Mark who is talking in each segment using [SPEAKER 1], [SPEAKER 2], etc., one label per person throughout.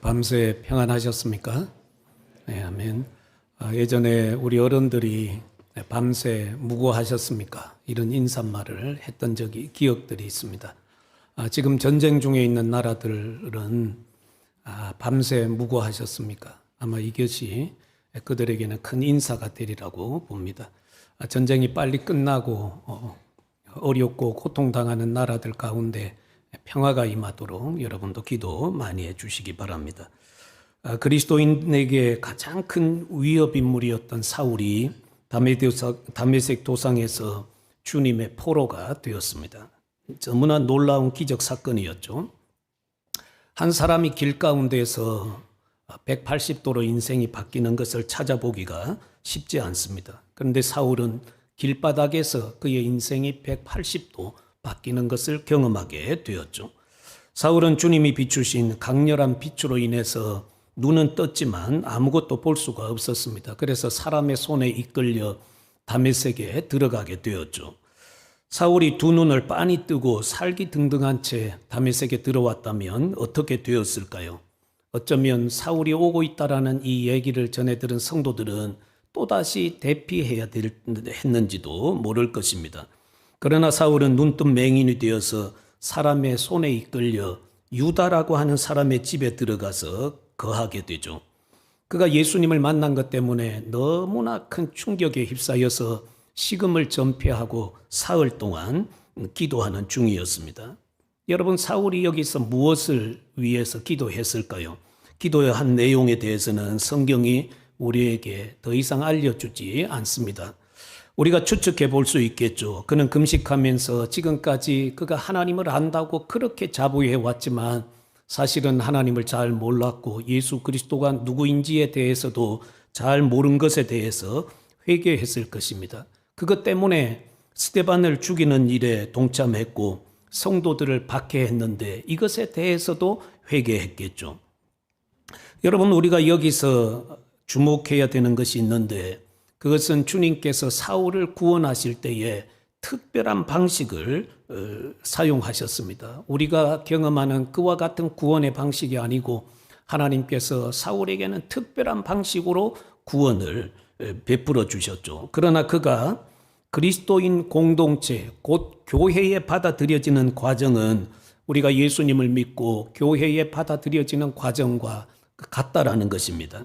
[SPEAKER 1] 밤새 평안하셨습니까? 네, 아멘. 예전에 우리 어른들이 밤새 무고하셨습니까? 이런 인사말을 했던 기억들이 있습니다. 지금 전쟁 중에 있는 나라들은 밤새 무고하셨습니까? 아마 이것이 그들에게는 큰 인사가 되리라고 봅니다. 전쟁이 빨리 끝나고 어렵고 고통당하는 나라들 가운데 평화가 임하도록 여러분도 기도 많이 해주시기 바랍니다. 그리스도인에게 가장 큰 위협 인물이었던 사울이 다메섹 도상에서 주님의 포로가 되었습니다. 너무나 놀라운 기적 사건이었죠. 한 사람이 길 가운데서 180도로 인생이 바뀌는 것을 찾아보기가 쉽지 않습니다. 그런데 사울은 길바닥에서 그의 인생이 180도 바뀌는 것을 경험하게 되었죠. 사울은 주님이 비추신 강렬한 빛으로 인해서 눈은 떴지만 아무것도 볼 수가 없었습니다. 그래서 사람의 손에 이끌려 다메섹에 들어가게 되었죠. 사울이 두 눈을 빤히 뜨고 살기등등한 채 다메섹에 들어왔다면 어떻게 되었을까요? 어쩌면 사울이 오고 있다라는 이 얘기를 전해 들은 성도들은 또다시 대피해야 했는지도 모를 것입니다. 그러나 사울은 눈뜬 맹인이 되어서 사람의 손에 이끌려 유다라고 하는 사람의 집에 들어가서 거하게 되죠. 그가 예수님을 만난 것 때문에 너무나 큰 충격에 휩싸여서 식음을 전폐하고 사흘 동안 기도하는 중이었습니다. 여러분, 사울이 여기서 무엇을 위해서 기도했을까요? 기도한 내용에 대해서는 성경이 우리에게 더 이상 알려주지 않습니다. 우리가 추측해 볼 수 있겠죠. 그는 금식하면서 지금까지 그가 하나님을 안다고 그렇게 자부해 왔지만 사실은 하나님을 잘 몰랐고 예수 그리스도가 누구인지에 대해서도 잘 모른 것에 대해서 회개했을 것입니다. 그것 때문에 스데반을 죽이는 일에 동참했고 성도들을 박해했는데 이것에 대해서도 회개했겠죠. 여러분, 우리가 여기서 주목해야 되는 것이 있는데 그것은 주님께서 사울을 구원하실 때에 특별한 방식을 사용하셨습니다. 우리가 경험하는 그와 같은 구원의 방식이 아니고 하나님께서 사울에게는 특별한 방식으로 구원을 베풀어 주셨죠. 그러나 그가 그리스도인 공동체, 곧 교회에 받아들여지는 과정은 우리가 예수님을 믿고 교회에 받아들여지는 과정과 같다라는 것입니다.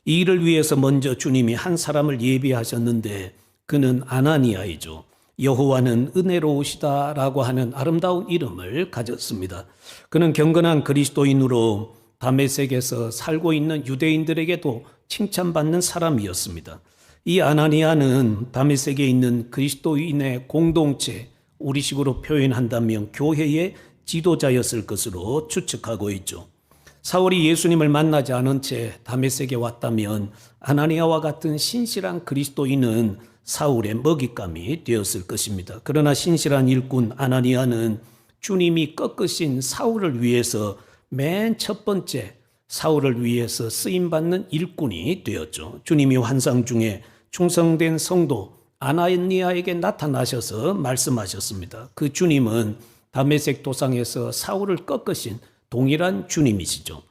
[SPEAKER 1] 이 일을 위해서 먼저 주님이 한 사람을 예비하셨는데 그는 아나니아이죠. 여호와는 은혜로우시다라고 하는 아름다운 이름을 가졌습니다. 그는 경건한 그리스도인으로 다메섹에서 살고 있는 유대인들에게도 칭찬받는 사람이었습니다. 이 아나니아는 다메섹에 있는 그리스도인의 공동체, 우리식으로 표현한다면 교회의 지도자였을 것으로 추측하고 있죠. 사울이 예수님을 만나지 않은 채 다메섹에 왔다면 아나니아와 같은 신실한 그리스도인은 사울의 먹잇감이 되었을 것입니다. 그러나 신실한 일꾼 아나니아는 주님이 꺾으신 사울을 위해서 맨 첫 번째 사울을 위해서 쓰임받는 일꾼이 되었죠. 주님이 환상 중에 충성된 성도 아나니아에게 나타나셔서 말씀하셨습니다. 그 주님은 다메섹 도상에서 사울을 꺾으신 동일한 주님이시죠.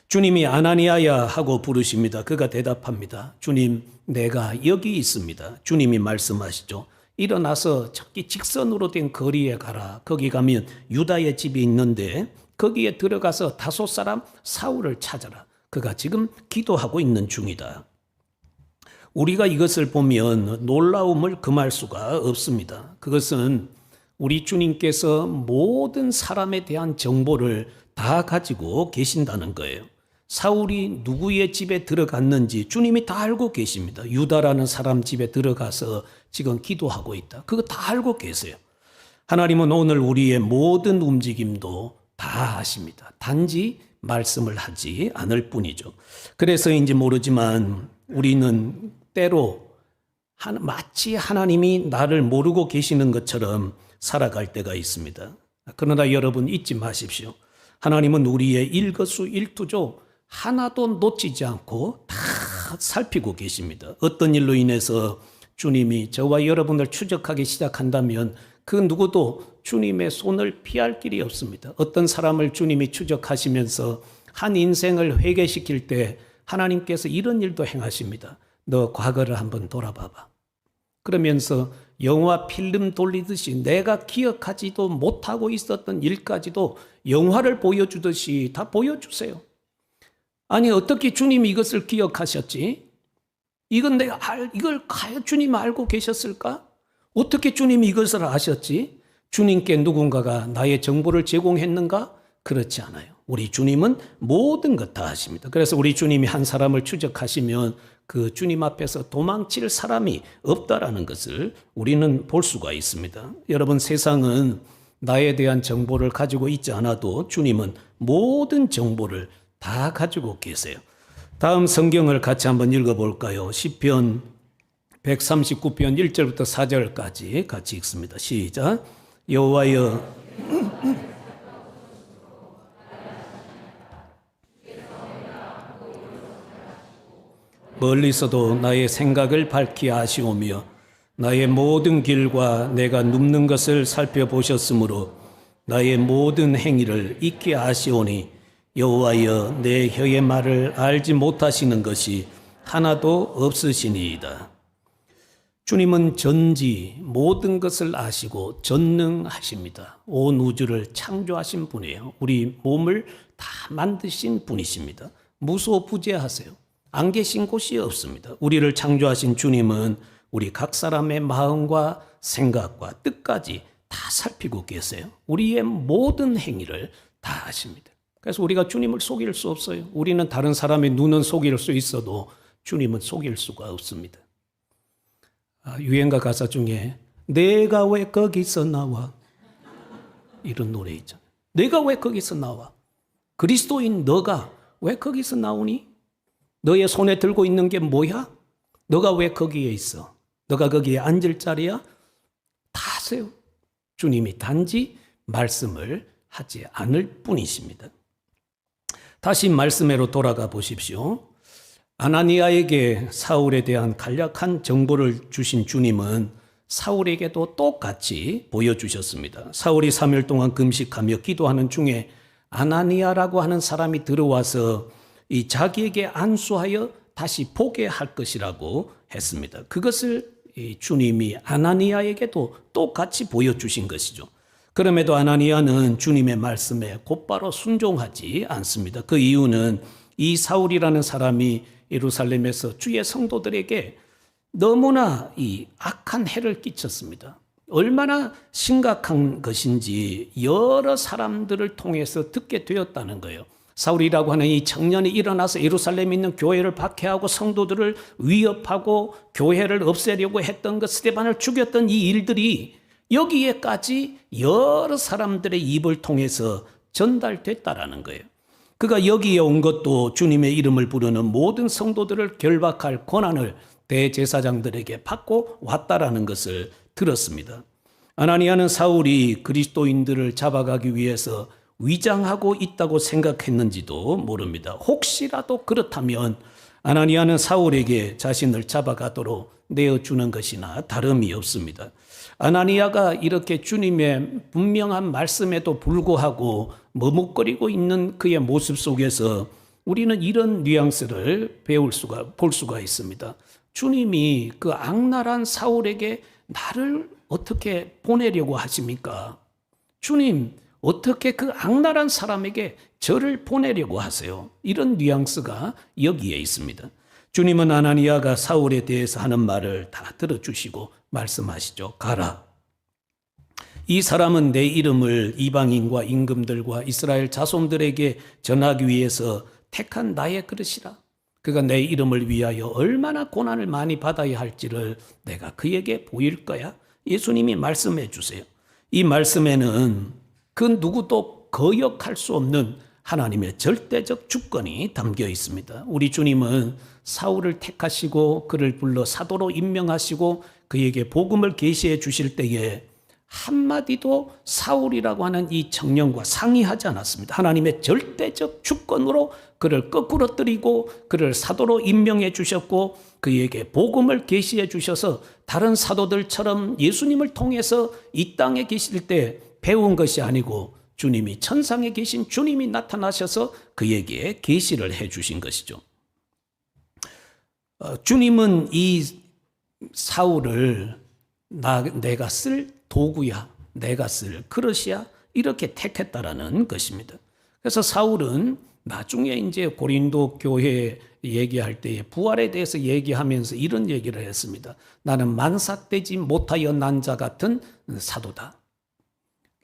[SPEAKER 1] 주님이 아나니아야 하고 부르십니다. 그가 대답합니다. 주님, 내가 여기 있습니다. 주님이 말씀하시죠. 일어나서 저기 직선으로 된 거리에 가라. 거기 가면 유다의 집이 있는데 거기에 들어가서 다소 사람 사울을 찾아라. 그가 지금 기도하고 있는 중이다. 우리가 이것을 보면 놀라움을 금할 수가 없습니다. 그것은 우리 주님께서 모든 사람에 대한 정보를 다 가지고 계신다는 거예요. 사울이 누구의 집에 들어갔는지 주님이 다 알고 계십니다. 유다라는 사람 집에 들어가서 지금 기도하고 있다. 그거 다 알고 계세요. 하나님은 오늘 우리의 모든 움직임도 다 아십니다. 단지 말씀을 하지 않을 뿐이죠. 그래서인지 모르지만 우리는 때로 마치 하나님이 나를 모르고 계시는 것처럼 살아갈 때가 있습니다. 그러나 여러분 잊지 마십시오. 하나님은 우리의 일거수일투족 하나도 놓치지 않고 다 살피고 계십니다. 어떤 일로 인해서 주님이 저와 여러분을 추적하기 시작한다면 그 누구도 주님의 손을 피할 길이 없습니다. 어떤 사람을 주님이 추적하시면서 한 인생을 회개시킬 때 하나님께서 이런 일도 행하십니다. 너 과거를 한번 돌아봐봐. 그러면서 영화 필름 돌리듯이 내가 기억하지도 못하고 있었던 일까지도 영화를 보여주듯이 다 보여주세요. 아니 어떻게 주님이 이것을 기억하셨지? 이걸 과연 주님 알고 계셨을까? 어떻게 주님이 이것을 아셨지? 주님께 누군가가 나의 정보를 제공했는가? 그렇지 않아요. 우리 주님은 모든 것 다 아십니다. 그래서 우리 주님이 한 사람을 추적하시면 그 주님 앞에서 도망칠 사람이 없다라는 것을 우리는 볼 수가 있습니다. 여러분, 세상은 나에 대한 정보를 가지고 있지 않아도 주님은 모든 정보를 다 가지고 계세요. 다음 성경을 같이 한번 읽어볼까요? 시편 139편 1절부터 4절까지 같이 읽습니다. 시작. 여호와여, 멀리서도 나의 생각을 밝히 아시오며 나의 모든 길과 내가 눕는 것을 살펴보셨으므로 나의 모든 행위를 익히 아시오니 여호와여, 내 혀의 말을 알지 못하시는 것이 하나도 없으시니이다. 주님은 전지 모든 것을 아시고 전능하십니다. 온 우주를 창조하신 분이에요. 우리 몸을 다 만드신 분이십니다. 무소부재하세요. 안 계신 곳이 없습니다. 우리를 창조하신 주님은 우리 각 사람의 마음과 생각과 뜻까지 다 살피고 계세요. 우리의 모든 행위를 다 아십니다. 그래서 우리가 주님을 속일 수 없어요. 우리는 다른 사람의 눈은 속일 수 있어도 주님은 속일 수가 없습니다. 유행가 가사 중에 내가 왜 거기서 나와? 이런 노래 있잖아요. 내가 왜 거기서 나와? 그리스도인 너가 왜 거기서 나오니? 너의 손에 들고 있는 게 뭐야? 너가 왜 거기에 있어? 너가 거기에 앉을 자리야? 다 아세요. 주님이 단지 말씀을 하지 않을 뿐이십니다. 다시 말씀으로 돌아가 보십시오. 아나니아에게 사울에 대한 간략한 정보를 주신 주님은 사울에게도 똑같이 보여주셨습니다. 사울이 3일 동안 금식하며 기도하는 중에 아나니아라고 하는 사람이 들어와서 이 자기에게 안수하여 다시 보게 할 것이라고 했습니다. 그것을 주님이 아나니아에게도 똑같이 보여주신 것이죠. 그럼에도 아나니아는 주님의 말씀에 곧바로 순종하지 않습니다. 그 이유는 이 사울이라는 사람이 예루살렘에서 주의 성도들에게 너무나 이 악한 해를 끼쳤습니다. 얼마나 심각한 것인지 여러 사람들을 통해서 듣게 되었다는 거예요. 사울이라고 하는 이 청년이 일어나서 예루살렘에 있는 교회를 박해하고 성도들을 위협하고 교회를 없애려고 했던 것, 스데반을 죽였던 이 일들이 여기에까지 여러 사람들의 입을 통해서 전달됐다라는 거예요. 그가 여기에 온 것도 주님의 이름을 부르는 모든 성도들을 결박할 권한을 대제사장들에게 받고 왔다라는 것을 들었습니다. 아나니아는 사울이 그리스도인들을 잡아가기 위해서 위장하고 있다고 생각했는지도 모릅니다. 혹시라도 그렇다면 아나니아는 사울에게 자신을 잡아가도록 내어주는 것이나 다름이 없습니다. 아나니아가 이렇게 주님의 분명한 말씀에도 불구하고 머뭇거리고 있는 그의 모습 속에서 우리는 이런 뉘앙스를 볼 수가 있습니다. 주님이 그 악랄한 사울에게 나를 어떻게 보내려고 하십니까? 주님, 어떻게 그 악랄한 사람에게 저를 보내려고 하세요? 이런 뉘앙스가 여기에 있습니다. 주님은 아나니아가 사울에 대해서 하는 말을 다 들어주시고 말씀하시죠. 가라. 이 사람은 내 이름을 이방인과 임금들과 이스라엘 자손들에게 전하기 위해서 택한 나의 그릇이라. 그가 내 이름을 위하여 얼마나 고난을 많이 받아야 할지를 내가 그에게 보일 거야. 예수님이 말씀해 주세요. 이 말씀에는 그 누구도 거역할 수 없는 하나님의 절대적 주권이 담겨 있습니다. 우리 주님은 사울을 택하시고 그를 불러 사도로 임명하시고 그에게 복음을 계시해 주실 때에 한마디도 사울이라고 하는 이 청년과 상의하지 않았습니다. 하나님의 절대적 주권으로 그를 거꾸러뜨리고 그를 사도로 임명해 주셨고 그에게 복음을 계시해 주셔서 다른 사도들처럼 예수님을 통해서 이 땅에 계실 때 배운 것이 아니고 주님이 천상에 계신 주님이 나타나셔서 그에게 계시를 해 주신 것이죠. 주님은 이 사울을 내가 쓸 도구야, 내가 쓸 그릇이야 이렇게 택했다라는 것입니다. 그래서 사울은 나중에 이제 고린도 교회 얘기할 때에 부활에 대해서 얘기하면서 이런 얘기를 했습니다. 나는 만삭되지 못하여 난 자 같은 사도다.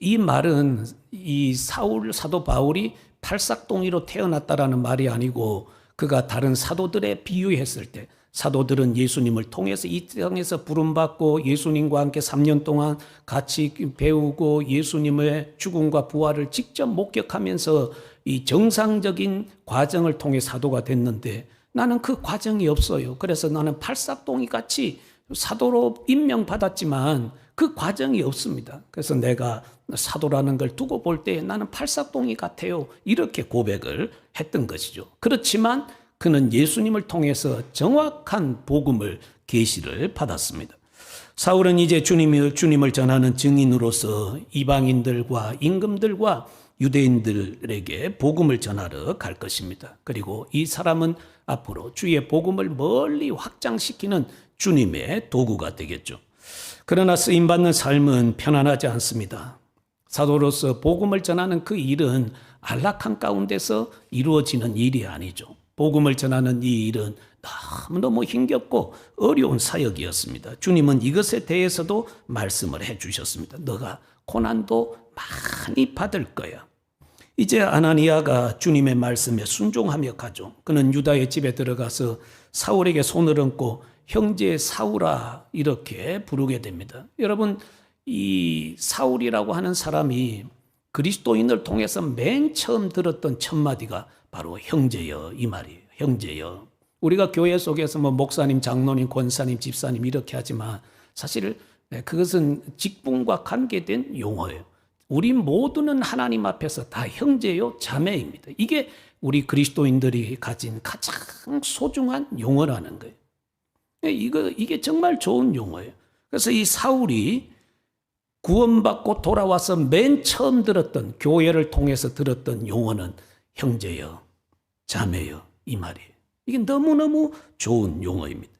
[SPEAKER 1] 이 말은 이 사도 바울이 팔싹동이로 태어났다라는 말이 아니고 그가 다른 사도들에 비유했을 때 사도들은 예수님을 통해서 이 땅에서 부름받고 예수님과 함께 3년 동안 같이 배우고 예수님의 죽음과 부활을 직접 목격하면서 이 정상적인 과정을 통해 사도가 됐는데 나는 그 과정이 없어요. 그래서 나는 팔싹동이 같이 사도로 임명받았지만 그 과정이 없습니다. 그래서 내가 사도라는 걸 두고 볼 때 나는 팔싹동이 같아요. 이렇게 고백을 했던 것이죠. 그렇지만 그는 예수님을 통해서 정확한 복음을 계시를 받았습니다. 사울은 이제 주님을 전하는 증인으로서 이방인들과 임금들과 유대인들에게 복음을 전하러 갈 것입니다. 그리고 이 사람은 앞으로 주의 복음을 멀리 확장시키는 주님의 도구가 되겠죠. 그러나 쓰임받는 삶은 편안하지 않습니다. 사도로서 복음을 전하는 그 일은 안락한 가운데서 이루어지는 일이 아니죠. 복음을 전하는 이 일은 너무너무 힘겹고 어려운 사역이었습니다. 주님은 이것에 대해서도 말씀을 해 주셨습니다. 너가 고난도 많이 받을 거야. 이제 아나니아가 주님의 말씀에 순종하며 가죠. 그는 유다의 집에 들어가서 사울에게 손을 얹고 형제 사울아 이렇게 부르게 됩니다. 여러분 이 사울이라고 하는 사람이 그리스도인을 통해서 맨 처음 들었던 첫 마디가 바로 형제여 이 말이에요. 형제여. 우리가 교회 속에서 뭐 목사님, 장로님, 권사님, 집사님 이렇게 하지만 사실 그것은 직분과 관계된 용어예요. 우리 모두는 하나님 앞에서 다 형제요 자매입니다. 이게 우리 그리스도인들이 가진 가장 소중한 용어라는 거예요. 이게 정말 좋은 용어예요. 그래서 이 사울이 구원받고 돌아와서 맨 처음 들었던 교회를 통해서 들었던 용어는 형제여, 자매여 이 말이에요. 이게 너무너무 좋은 용어입니다.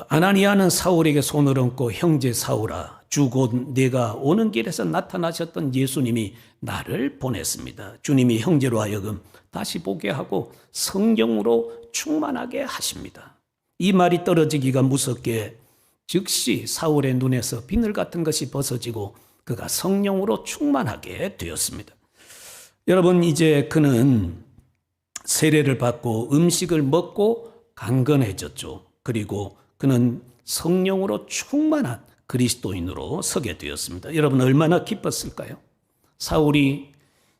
[SPEAKER 1] 아나니아는 사울에게 손을 얹고 형제 사울아 주 곧 네가 오는 길에서 나타나셨던 예수님이 나를 보냈습니다. 주님이 형제로 하여금 다시 보게 하고 성령으로 충만하게 하십니다. 이 말이 떨어지기가 무섭게 즉시 사울의 눈에서 비늘 같은 것이 벗어지고 그가 성령으로 충만하게 되었습니다. 여러분 이제 그는 세례를 받고 음식을 먹고 강건해졌죠. 그리고 그는 성령으로 충만한 그리스도인으로 서게 되었습니다. 여러분 얼마나 기뻤을까요? 사울이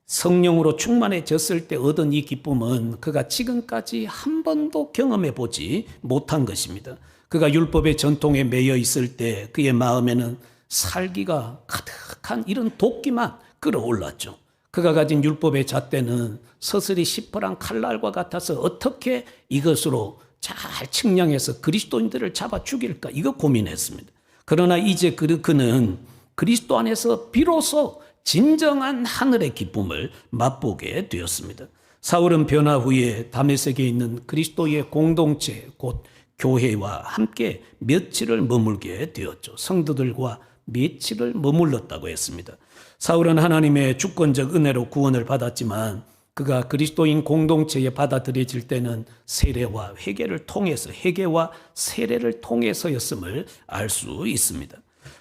[SPEAKER 1] 성령으로 충만해졌을 때 얻은 이 기쁨은 그가 지금까지 한 번도 경험해 보지 못한 것입니다. 그가 율법의 전통에 매여 있을 때 그의 마음에는 살기가 가득한 이런 도끼만 끌어올랐죠. 그가 가진 율법의 잣대는 서슬이 시퍼런 칼날과 같아서 어떻게 이것으로 잘 측량해서 그리스도인들을 잡아 죽일까 이거 고민했습니다. 그러나 이제 그는 그리스도 안에서 비로소 진정한 하늘의 기쁨을 맛보게 되었습니다. 사울은 변화 후에 다메섹에 있는 그리스도의 공동체 곧 교회와 함께 며칠을 머물게 되었죠. 성도들과 며칠을 머물렀다고 했습니다. 사울은 하나님의 주권적 은혜로 구원을 받았지만 그가 그리스도인 공동체에 받아들여질 때는 세례와 회개를 통해서 회개와 세례를 통해서였음을 알 수 있습니다.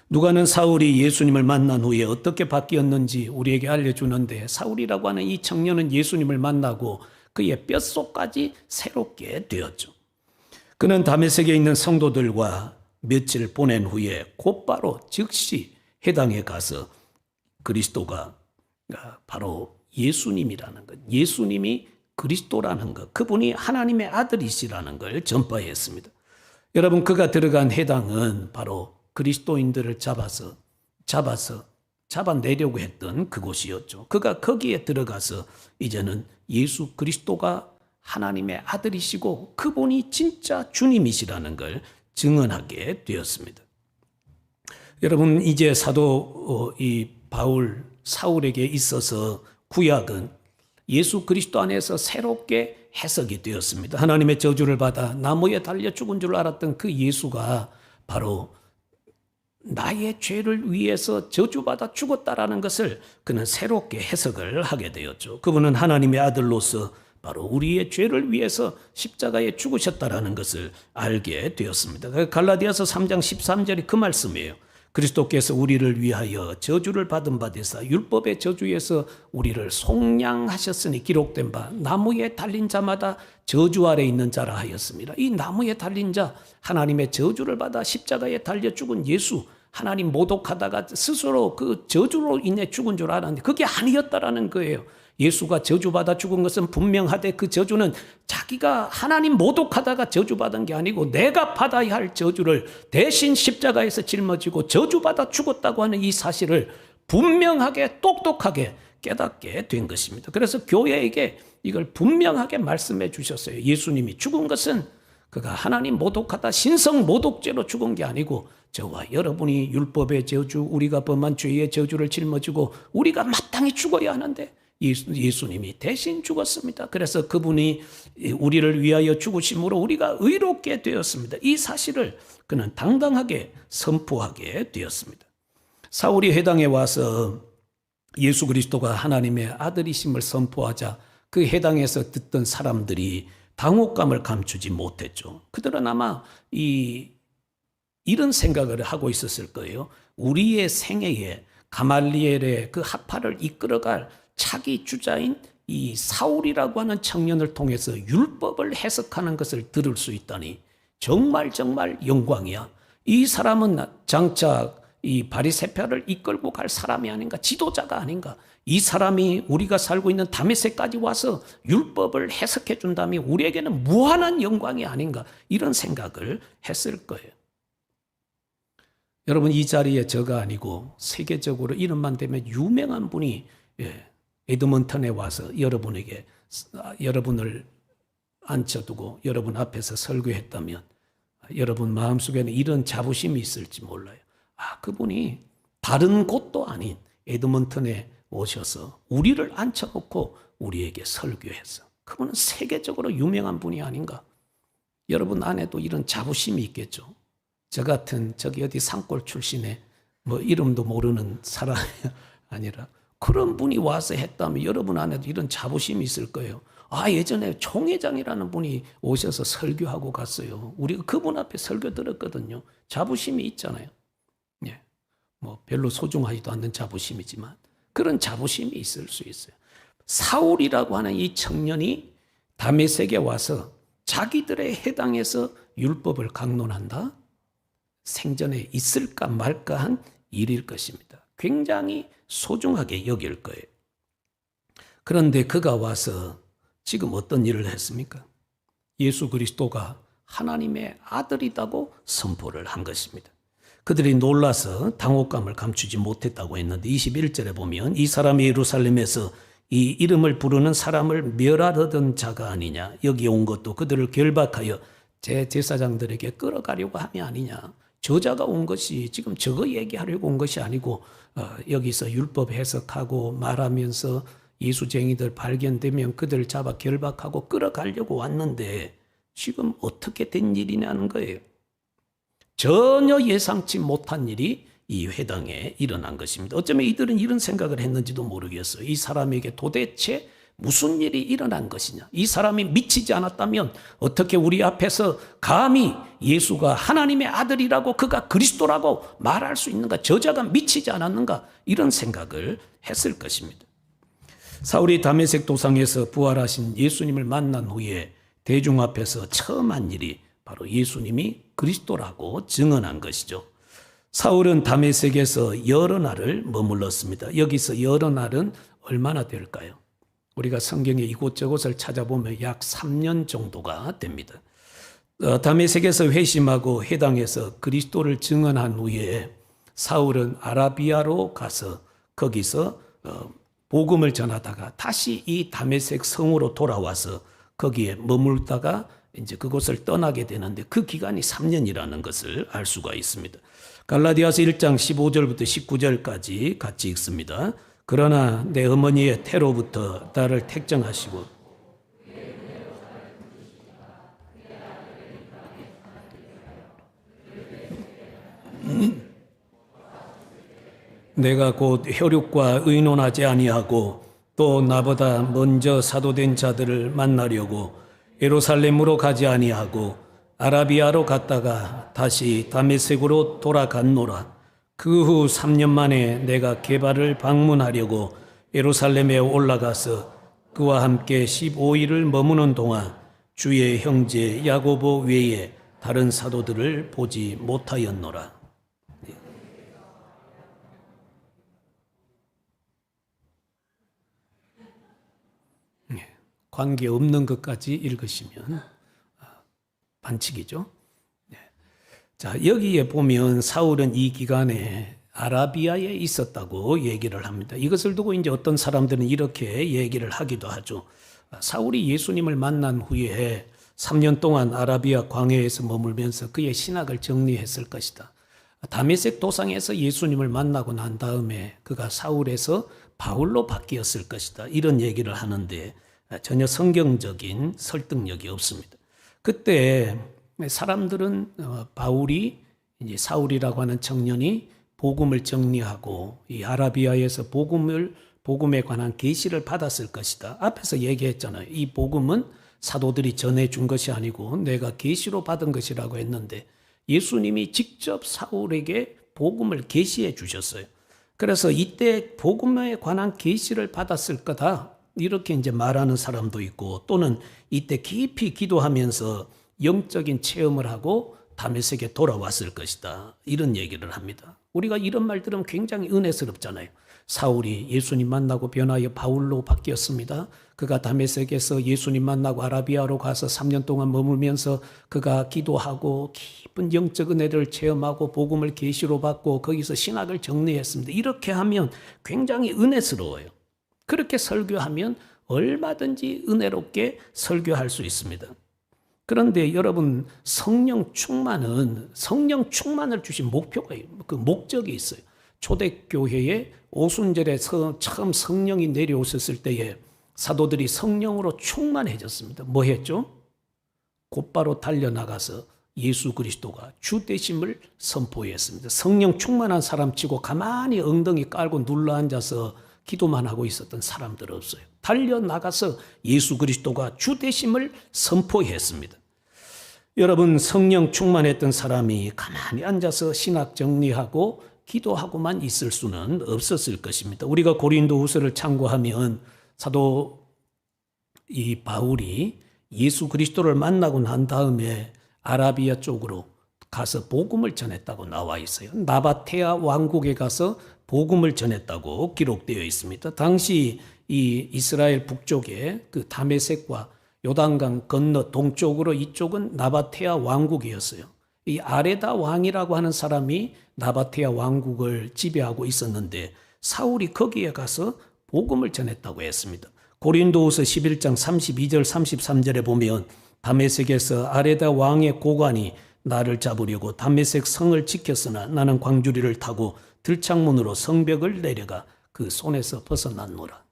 [SPEAKER 1] 누가는 사울이 예수님을 만난 후에 어떻게 바뀌었는지 우리에게 알려주는데 사울이라고 하는 이 청년은 예수님을 만나고 그의 뼛속까지 새롭게 되었죠. 그는 다메섹에 있는 성도들과 며칠 보낸 후에 곧바로 즉시 해당에 가서 그리스도가 바로 예수님이라는 것, 예수님이 그리스도라는 것, 그분이 하나님의 아들이시라는 걸 전파했습니다. 여러분 그가 들어간 해당은 바로 그리스도인들을 잡아내려고 했던 그곳이었죠. 그가 거기에 들어가서 이제는 예수 그리스도가 하나님의 아들이시고 그분이 진짜 주님이시라는 걸 증언하게 되었습니다. 여러분 이제 사도 이 사울에게 있어서 구약은 예수 그리스도 안에서 새롭게 해석이 되었습니다. 하나님의 저주를 받아 나무에 달려 죽은 줄 알았던 그 예수가 바로 나의 죄를 위해서 저주받아 죽었다라는 것을 그는 새롭게 해석을 하게 되었죠. 그분은 하나님의 아들로서 바로 우리의 죄를 위해서 십자가에 죽으셨다라는 것을 알게 되었습니다. 갈라디아서 3장 13절이 그 말씀이에요. 그리스도께서 우리를 위하여 저주를 받은 바 되사 율법의 저주에서 우리를 속량하셨으니 기록된 바 나무에 달린 자마다 저주 아래 있는 자라 하였습니다. 이 나무에 달린 자, 하나님의 저주를 받아 십자가에 달려 죽은 예수, 하나님 모독하다가 스스로 그 저주로 인해 죽은 줄 알았는데 그게 아니었다라는 거예요. 예수가 저주받아 죽은 것은 분명하되 그 저주는 자기가 하나님 모독하다가 저주받은 게 아니고 내가 받아야 할 저주를 대신 십자가에서 짊어지고 저주받아 죽었다고 하는 이 사실을 분명하게 똑똑하게 깨닫게 된 것입니다. 그래서 교회에게 이걸 분명하게 말씀해 주셨어요. 예수님이 죽은 것은 그가 하나님 모독하다 신성 모독죄로 죽은 게 아니고 저와 여러분이 율법의 저주, 우리가 범한 죄의 저주를 짊어지고 우리가 마땅히 죽어야 하는데 예수님이 대신 죽었습니다. 그래서 그분이 우리를 위하여 죽으심으로 우리가 의롭게 되었습니다. 이 사실을 그는 당당하게 선포하게 되었습니다. 사울이 회당에 와서 예수 그리스도가 하나님의 아들이심을 선포하자 그 회당에서 듣던 사람들이 당혹감을 감추지 못했죠. 그들은 아마 이런 생각을 하고 있었을 거예요. 우리의 생애에 가말리엘의 그 학파를 이끌어갈 차기 주자인 이 사울이라고 하는 청년을 통해서 율법을 해석하는 것을 들을 수 있다니 정말 영광이야. 이 사람은 장차 이 바리새파를 이끌고 갈 사람이 아닌가, 지도자가 아닌가. 이 사람이 우리가 살고 있는 다메섹까지 와서 율법을 해석해 준다면 우리에게는 무한한 영광이 아닌가, 이런 생각을 했을 거예요. 여러분, 이 자리에 저가 아니고 세계적으로 이름만 되면 유명한 분이 에드먼턴에 와서 여러분을 앉혀두고 여러분 앞에서 설교했다면 여러분 마음속에는 이런 자부심이 있을지 몰라요. 그분이 다른 곳도 아닌 에드먼턴에 오셔서 우리를 앉혀놓고 우리에게 설교했어. 그분은 세계적으로 유명한 분이 아닌가. 여러분 안에도 이런 자부심이 있겠죠. 저 같은 저기 어디 산골 출신의 이름도 모르는 사람이 아니라 그런 분이 와서 했다면 여러분 안에도 이런 자부심이 있을 거예요. 예전에 총회장이라는 분이 오셔서 설교하고 갔어요. 우리가 그분 앞에 설교 들었거든요. 자부심이 있잖아요. 별로 소중하지도 않는 자부심이지만 그런 자부심이 있을 수 있어요. 사울이라고 하는 이 청년이 다메섹에 와서 자기들의 해당에서 율법을 강론한다? 생전에 있을까 말까 한 일일 것입니다. 굉장히 소중하게 여길 거예요. 그런데 그가 와서 지금 어떤 일을 했습니까? 예수 그리스도가 하나님의 아들이라고 선포를 한 것입니다. 그들이 놀라서 당혹감을 감추지 못했다고 했는데 21절에 보면 이 사람이 예루살렘에서 이 이름을 부르는 사람을 멸하려던 자가 아니냐. 여기 온 것도 그들을 결박하여 제 제사장들에게 끌어가려고 함이 아니냐. 저자가 온 것이 지금 저거 얘기하려고 온 것이 아니고 여기서 율법 해석하고 말하면서 예수쟁이들 발견되면 그들 잡아 결박하고 끌어가려고 왔는데 지금 어떻게 된 일이냐는 거예요. 전혀 예상치 못한 일이 이 회당에 일어난 것입니다. 어쩌면 이들은 이런 생각을 했는지도 모르겠어요. 이 사람에게 도대체 무슨 일이 일어난 것이냐. 이 사람이 미치지 않았다면 어떻게 우리 앞에서 감히 예수가 하나님의 아들이라고 그가 그리스도라고 말할 수 있는가. 저자가 미치지 않았는가. 이런 생각을 했을 것입니다. 사울이 다메섹 도상에서 부활하신 예수님을 만난 후에 대중 앞에서 처음 한 일이 바로 예수님이 그리스도라고 증언한 것이죠. 사울은 다메섹에서 여러 날을 머물렀습니다. 여기서 여러 날은 얼마나 될까요? 우리가 성경의 이곳저곳을 찾아보면 약 3년 정도가 됩니다. 다메섹에서 회심하고 회당에서 그리스도를 증언한 후에 사울은 아라비아로 가서 거기서 복음을 전하다가 다시 이 다메섹 성으로 돌아와서 거기에 머물다가 이제 그곳을 떠나게 되는데 그 기간이 3년이라는 것을 알 수가 있습니다. 갈라디아서 1장 15절부터 19절까지 같이 읽습니다. 그러나 내 어머니의 태로부터 나를 택정하시고 내가 곧 혈육과 의논하지 아니하고 또 나보다 먼저 사도된 자들을 만나려고 예루살렘으로 가지 아니하고 아라비아로 갔다가 다시 다메섹으로 돌아갔노라. 그 후 3년 만에 내가 게바를 방문하려고 예루살렘에 올라가서 그와 함께 15일을 머무는 동안 주의 형제 야고보 외에 다른 사도들을 보지 못하였노라. 관계없는 것까지 읽으시면 반칙이죠. 자, 여기에 보면 사울은 이 기간에 아라비아에 있었다고 얘기를 합니다. 이것을 두고 이제 어떤 사람들은 이렇게 얘기를 하기도 하죠. 사울이 예수님을 만난 후에 3년 동안 아라비아 광야에서 머물면서 그의 신학을 정리했을 것이다. 다메섹 도상에서 예수님을 만나고 난 다음에 그가 사울에서 바울로 바뀌었을 것이다. 이런 얘기를 하는데 전혀 성경적인 설득력이 없습니다. 그때 사람들은 바울이 이제 사울이라고 하는 청년이 복음을 정리하고 이 아라비아에서 복음에 관한 계시를 받았을 것이다. 앞에서 얘기했잖아요. 이 복음은 사도들이 전해준 것이 아니고 내가 계시로 받은 것이라고 했는데 예수님이 직접 사울에게 복음을 계시해 주셨어요. 그래서 이때 복음에 관한 계시를 받았을 거다. 이렇게 이제 말하는 사람도 있고 또는 이때 깊이 기도하면서 영적인 체험을 하고 다메섹에 돌아왔을 것이다. 이런 얘기를 합니다. 우리가 이런 말 들으면 굉장히 은혜스럽잖아요. 사울이 예수님 만나고 변하여 바울로 바뀌었습니다. 그가 다메섹에서 예수님 만나고 아라비아로 가서 3년 동안 머물면서 그가 기도하고 깊은 영적 은혜를 체험하고 복음을 계시로 받고 거기서 신학을 정리했습니다. 이렇게 하면 굉장히 은혜스러워요. 그렇게 설교하면 얼마든지 은혜롭게 설교할 수 있습니다. 그런데 여러분 성령 충만을 주신 목표가 그 목적이 있어요. 초대교회에 오순절에 처음 성령이 내려오셨을 때에 사도들이 성령으로 충만해졌습니다. 뭐 했죠? 곧바로 달려나가서 예수 그리스도가 주 되심을 선포했습니다. 성령 충만한 사람치고 가만히 엉덩이 깔고 눌러앉아서 기도만 하고 있었던 사람들 없어요. 달려나가서 예수 그리스도가 주 되심을 선포했습니다. 여러분 성령 충만했던 사람이 가만히 앉아서 신학 정리하고 기도하고만 있을 수는 없었을 것입니다. 우리가 고린도후서를 참고하면 사도 이 바울이 예수 그리스도를 만나고 난 다음에 아라비아 쪽으로 가서 복음을 전했다고 나와 있어요. 나바테아 왕국에 가서 복음을 전했다고 기록되어 있습니다. 당시 이 이스라엘 북쪽에 그 다메섹과 요단강 건너 동쪽으로 이쪽은 나바테아 왕국이었어요. 이 아레다 왕이라고 하는 사람이 나바테아 왕국을 지배하고 있었는데 사울이 거기에 가서 복음을 전했다고 했습니다. 고린도후서 11장 32절 33절에 보면 다메섹에서 아레다 왕의 고관이 나를 잡으려고 다메섹 성을 지켰으나 나는 광주리를 타고 들창문으로 성벽을 내려가 그 손에서 벗어났노라.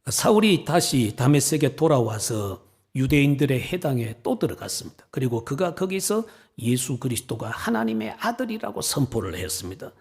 [SPEAKER 1] 사울이 다시 다메섹에 돌아와서 유대인들의 해당에 또 들어갔습니다. 그리고 그가 거기서 예수 그리스도가 하나님의 아들이라고 선포를 했습니다.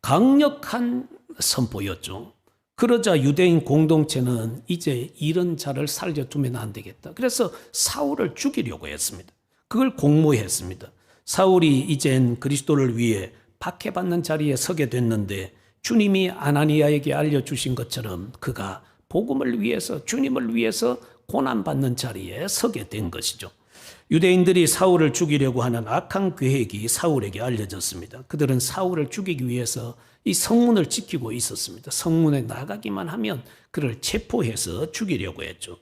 [SPEAKER 1] 강력한 선포였죠. 그러자 유대인 공동체는 이제 이런 자를 살려두면 안 되겠다. 그래서 사울을 죽이려고 했습니다. 그걸 공모했습니다. 사울이 이젠 그리스도를 위해 박해받는 자리에 서게 됐는데 주님이 아나니아에게 알려주신 것처럼 그가 복음을 위해서 주님을 위해서 고난받는 자리에 서게 된 것이죠. 유대인들이 사울을 죽이려고 하는 악한 계획이 사울에게 알려졌습니다. 그들은 사울을 죽이기 위해서 이 성문을 지키고 있었습니다. 성문에 나가기만 하면 그를 체포해서 죽이려고 했죠.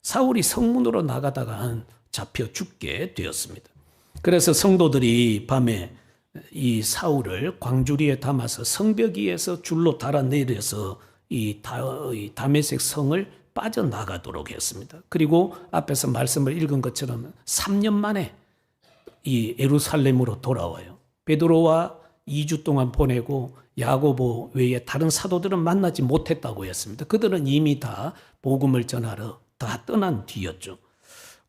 [SPEAKER 1] 사울이 성문으로 나가다가 잡혀 죽게 되었습니다. 그래서 성도들이 밤에 이 사울을 광주리에 담아서 성벽 위에서 줄로 달아내려서 이 다메섹 성을 빠져나가도록 했습니다. 그리고 앞에서 말씀을 읽은 것처럼 3년 만에 이 예루살렘으로 돌아와요. 베드로와 2주 동안 보내고 야고보 외에 다른 사도들은 만나지 못했다고 했습니다. 그들은 이미 다 복음을 전하러 다 떠난 뒤였죠.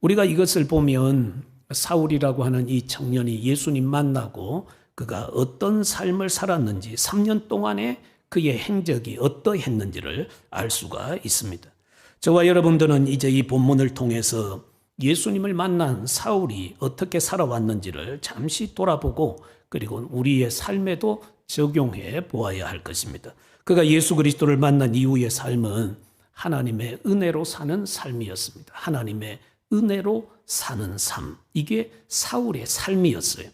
[SPEAKER 1] 우리가 이것을 보면 사울이라고 하는 이 청년이 예수님 만나고 그가 어떤 삶을 살았는지 3년 동안의 그의 행적이 어떠했는지를 알 수가 있습니다. 저와 여러분들은 이제 이 본문을 통해서 예수님을 만난 사울이 어떻게 살아왔는지를 잠시 돌아보고 그리고 우리의 삶에도 적용해 보아야 할 것입니다. 그가 예수 그리스도를 만난 이후의 삶은 하나님의 은혜로 사는 삶이었습니다. 하나님의 은혜로 사는 삶. 이게 사울의 삶이었어요.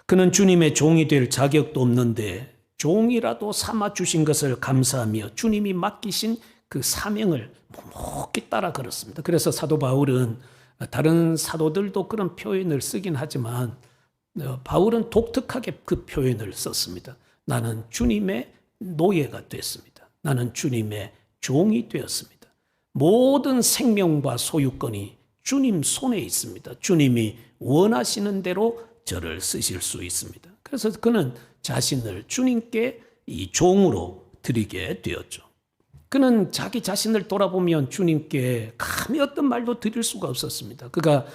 [SPEAKER 1] 그는 주님의 종이 될 자격도 없는데 종이라도 삼아 주신 것을 감사하며 주님이 맡기신 그 사명을 묵묵히 따라 걸었습니다. 그래서 사도 바울은 다른 사도들도 그런 표현을 쓰긴 하지만 바울은 독특하게 그 표현을 썼습니다. 나는 주님의 노예가 됐습니다. 나는 주님의 종이 되었습니다. 모든 생명과 소유권이 주님 손에 있습니다. 주님이 원하시는 대로 저를 쓰실 수 있습니다. 그래서 그는 자신을 주님께 이 종으로 드리게 되었죠. 그는 자기 자신을 돌아보면 주님께 감히 어떤 말도 드릴 수가 없었습니다. 그가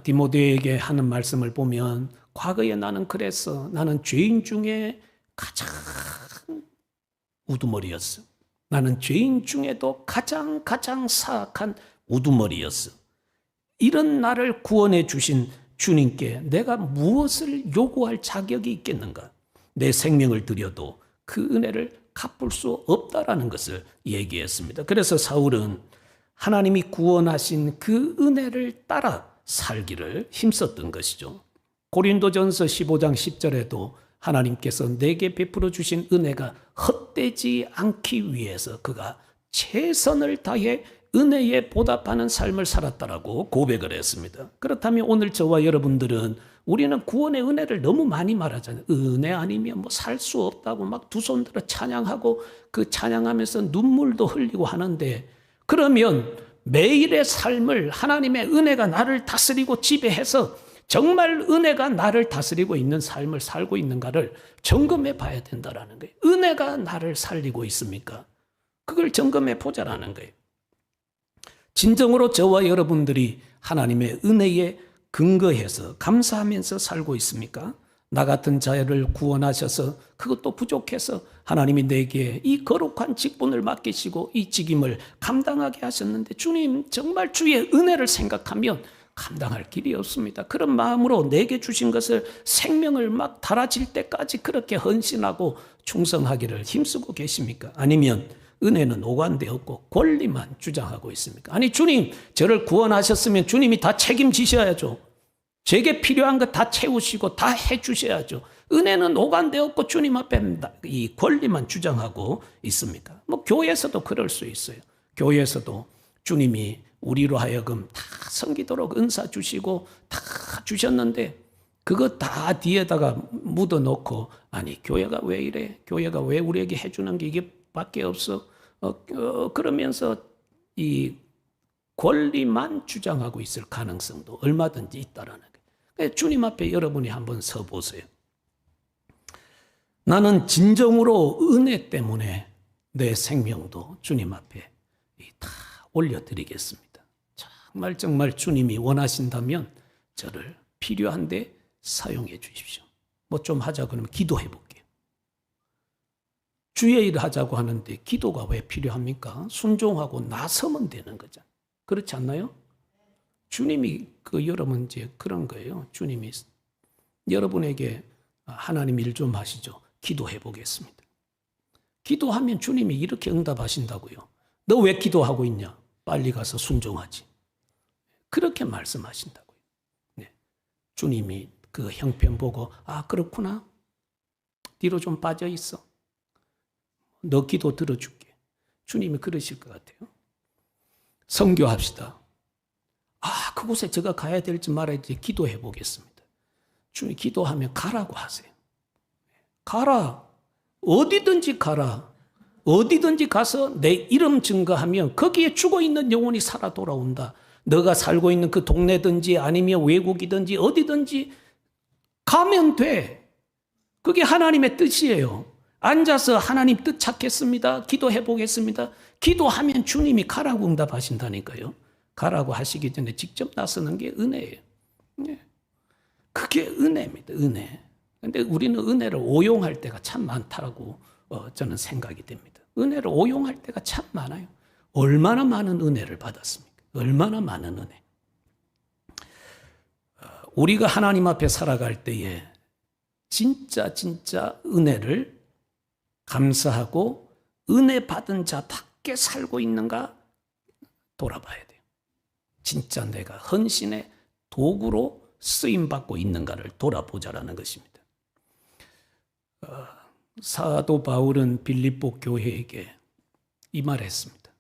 [SPEAKER 1] 디모데에게 하는 말씀을 보면 과거에 나는 그랬어. 나는 죄인 중에 가장 우두머리였어. 나는 죄인 중에도 가장 사악한 우두머리였어. 이런 나를 구원해 주신 주님께 내가 무엇을 요구할 자격이 있겠는가? 내 생명을 드려도 그 은혜를 갚을 수 없다라는 것을 얘기했습니다. 그래서 사울은 하나님이 구원하신 그 은혜를 따라 살기를 힘썼던 것이죠. 고린도전서 15장 10절에도 하나님께서 내게 베풀어 주신 은혜가 헛되지 않기 위해서 그가 최선을 다해 은혜에 보답하는 삶을 살았다라고 고백을 했습니다. 그렇다면 오늘 저와 여러분들은 우리는 구원의 은혜를 너무 많이 말하잖아요. 은혜 아니면 뭐 살 수 없다고 막 두 손 들어 찬양하고 그 찬양하면서 눈물도 흘리고 하는데 그러면 매일의 삶을 하나님의 은혜가 나를 다스리고 지배해서 정말 은혜가 나를 다스리고 있는 삶을 살고 있는가를 점검해 봐야 된다라는 거예요. 은혜가 나를 살리고 있습니까? 그걸 점검해 보자라는 거예요. 진정으로 저와 여러분들이 하나님의 은혜에 근거해서 감사하면서 살고 있습니까? 나 같은 자를 구원하셔서 그것도 부족해서 하나님이 내게 이 거룩한 직분을 맡기시고 이 직임을 감당하게 하셨는데 주님 정말 주의 은혜를 생각하면 감당할 길이 없습니다. 그런 마음으로 내게 주신 것을 생명을 막 달아질 때까지 그렇게 헌신하고 충성하기를 힘쓰고 계십니까? 아니면 은혜는 오간되었고 권리만 주장하고 있습니까? 아니 주님 저를 구원하셨으면 주님이 다 책임지셔야죠. 제게 필요한 것 다 채우시고 다 해주셔야죠. 은혜는 오간되었고 주님 앞에 이 권리만 주장하고 있습니까? 뭐 교회에서도 그럴 수 있어요. 교회에서도 주님이 우리로 하여금 다 섬기도록 은사 주시고 다 주셨는데 그거 다 뒤에다가 묻어놓고 아니 교회가 왜 이래? 교회가 왜 우리에게 해주는 게 이게 밖에 없어? 그러면서 이 권리만 주장하고 있을 가능성도 얼마든지 있다라는 거예요. 주님 앞에 여러분이 한번 서 보세요. 나는 진정으로 은혜 때문에 내 생명도 주님 앞에 다 올려드리겠습니다. 정말 주님이 원하신다면 저를 필요한데 사용해 주십시오. 뭐 좀 하자 그러면 기도해 볼게요. 주의 일을 하자고 하는데 기도가 왜 필요합니까? 순종하고 나서면 되는 거잖아요. 그렇지 않나요? 주님이 여러분 이제 그런 거예요. 주님이 여러분에게 하나님 일 좀 하시죠. 기도해 보겠습니다. 기도하면 주님이 이렇게 응답하신다고요. 너 왜 기도하고 있냐? 빨리 가서 순종하지. 그렇게 말씀하신다고요. 네. 주님이 그 형편 보고 그렇구나. 뒤로 좀 빠져 있어. 너 기도 들어줄게. 주님이 그러실 것 같아요. 선교합시다. 그곳에 제가 가야 될지 말아야 될지 기도해 보겠습니다. 주님 기도하면 가라고 하세요. 가라. 어디든지 가라. 어디든지 가서 내 이름 증거하면 거기에 죽어있는 영혼이 살아 돌아온다. 너가 살고 있는 그 동네든지 아니면 외국이든지 어디든지 가면 돼. 그게 하나님의 뜻이에요. 앉아서 하나님 뜻 찾겠습니다. 기도해 보겠습니다. 기도하면 주님이 가라고 응답하신다니까요. 가라고 하시기 전에 직접 나서는 게 은혜예요. 그게 은혜입니다. 은혜. 근데 우리는 은혜를 오용할 때가 참 많다고 저는 생각이 됩니다. 은혜를 오용할 때가 참 많아요. 얼마나 많은 은혜를 받았습니까? 얼마나 많은 은혜. 우리가 하나님 앞에 살아갈 때에 진짜 은혜를 감사하고 은혜 받은 자답게 살고 있는가 돌아봐야 돼요. 진짜 내가 헌신의 도구로 쓰임받고 있는가를 돌아보자라는 것입니다. 사도 바울은 빌립보 교회에게 이 말을 했습니다.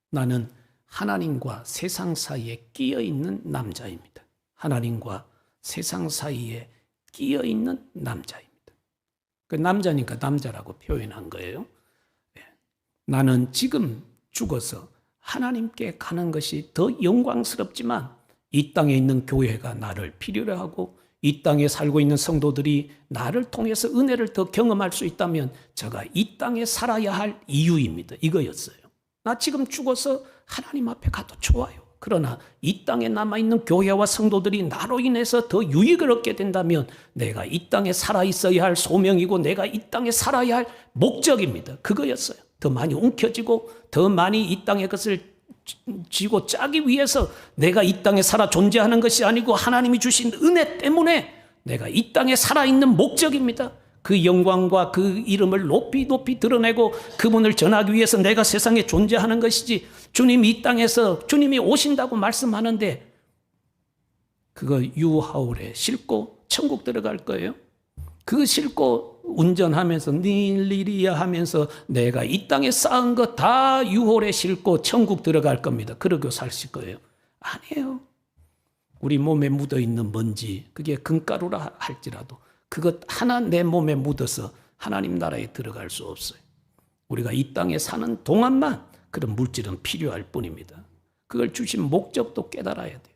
[SPEAKER 1] 나는 하나님과 세상 사이에 끼어 있는 남자입니다. 하나님과 세상 사이에 끼어 있는 남자입니다. 그 남자니까 남자라고 표현한 거예요. 나는 지금 죽어서 하나님께 가는 것이 더 영광스럽지만 이 땅에 있는 교회가 나를 필요로 하고 이 땅에 살고 있는 성도들이 나를 통해서 은혜를 더 경험할 수 있다면 제가 이 땅에 살아야 할 이유입니다. 이거였어요. 나 지금 죽어서 하나님 앞에 가도 좋아요. 그러나 이 땅에 남아있는 교회와 성도들이 나로 인해서 더 유익을 얻게 된다면 내가 이 땅에 살아있어야 할 소명이고 내가 이 땅에 살아야 할 목적입니다. 그거였어요. 더 많이 움켜쥐고 더 많이 이 땅의 것을 쥐고 짜기 위해서 내가 이 땅에 살아 존재하는 것이 아니고 하나님이 주신 은혜 때문에 내가 이 땅에 살아있는 목적입니다. 그 영광과 그 이름을 높이 드러내고 그분을 전하기 위해서 내가 세상에 존재하는 것이지 주님이 이 땅에서 주님이 오신다고 말씀하는데 그거 유하울에 싣고 천국 들어갈 거예요. 그거 싣고 운전하면서 닐리리야 하면서 내가 이 땅에 쌓은 거 다 유홀에 싣고 천국 들어갈 겁니다. 그러고 사실 거예요. 아니에요. 우리 몸에 묻어있는 먼지 그게 금가루라 할지라도 그것 하나 내 몸에 묻어서 하나님 나라에 들어갈 수 없어요. 우리가 이 땅에 사는 동안만 그런 물질은 필요할 뿐입니다. 그걸 주신 목적도 깨달아야 돼요.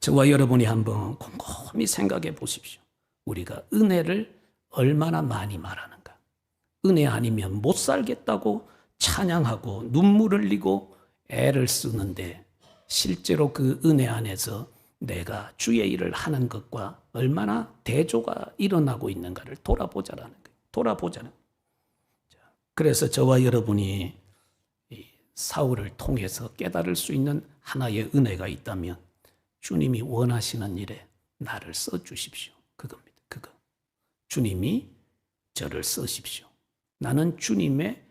[SPEAKER 1] 저와 여러분이 한번 곰곰이 생각해 보십시오. 우리가 은혜를 얼마나 많이 말하는가. 은혜 아니면 못 살겠다고 찬양하고 눈물 흘리고 애를 쓰는데 실제로 그 은혜 안에서 내가 주의 일을 하는 것과 얼마나 대조가 일어나고 있는가를 돌아보자라는 거예요. 돌아보자는. 그래서 저와 여러분이 사울을 통해서 깨달을 수 있는 하나의 은혜가 있다면 주님이 원하시는 일에 나를 써주십시오. 그겁니다. 그거. 주님이 저를 쓰십시오. 나는 주님의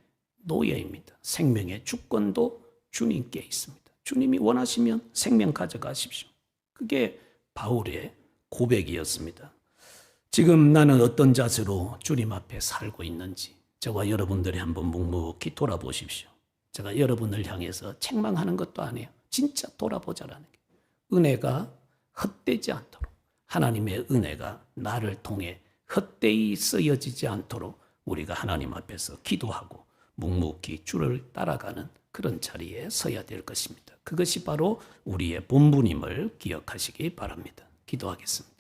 [SPEAKER 1] 노예입니다. 생명의 주권도 주님께 있습니다. 주님이 원하시면 생명 가져가십시오. 그게 바울의 고백이었습니다. 지금 나는 어떤 자세로 주님 앞에 살고 있는지 저와 여러분들이 한번 묵묵히 돌아보십시오. 제가 여러분을 향해서 책망하는 것도 아니에요. 진짜 돌아보자라는 게. 은혜가 헛되지 않도록 하나님의 은혜가 나를 통해 헛되이 쓰여지지 않도록 우리가 하나님 앞에서 기도하고 묵묵히 주를 따라가는 그런 자리에 서야 될 것입니다. 그것이 바로 우리의 본분임을 기억하시기 바랍니다. 기도하겠습니다.